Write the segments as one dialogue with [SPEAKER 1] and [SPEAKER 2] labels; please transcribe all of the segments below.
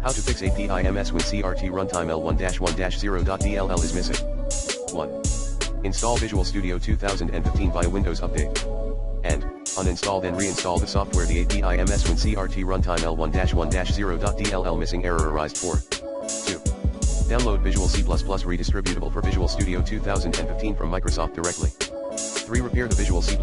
[SPEAKER 1] How to fix api-ms-win-crt-runtime-l1-1-0.dll is missing. 1. Install Visual Studio 2015 via Windows Update. And, uninstall then reinstall the software. The api-ms-win-crt-runtime-l1-1-0.dll missing error arised for. 2. Download Visual C++ redistributable for Visual Studio 2015 from Microsoft directly. 3. Repair the Visual C++.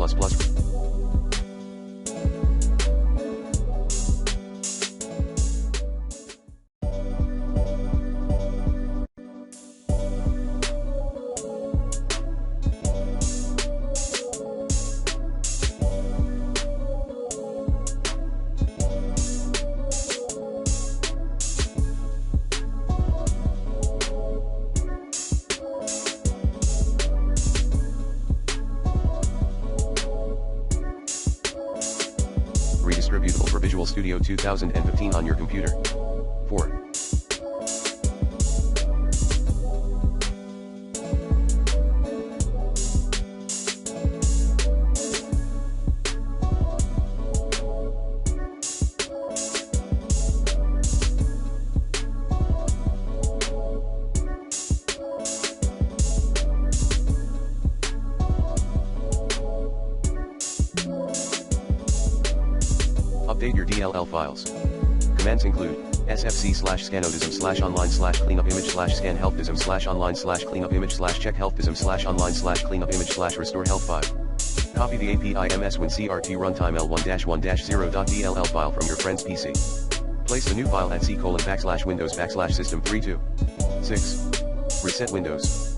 [SPEAKER 1] Redistributable for Visual Studio 2015 on your computer. 4. Update your DLL files. Commands include sfc/scannotism/online/cleanupimage/scan-healthism/online/cleanupimage/check-healthism/online/cleanupimage/restore-health file. Copy the api-ms-win-crt-runtime-l1-1-0.dll file from your friend's PC. Place the new file at c:\windows/system32. 6. Reset Windows.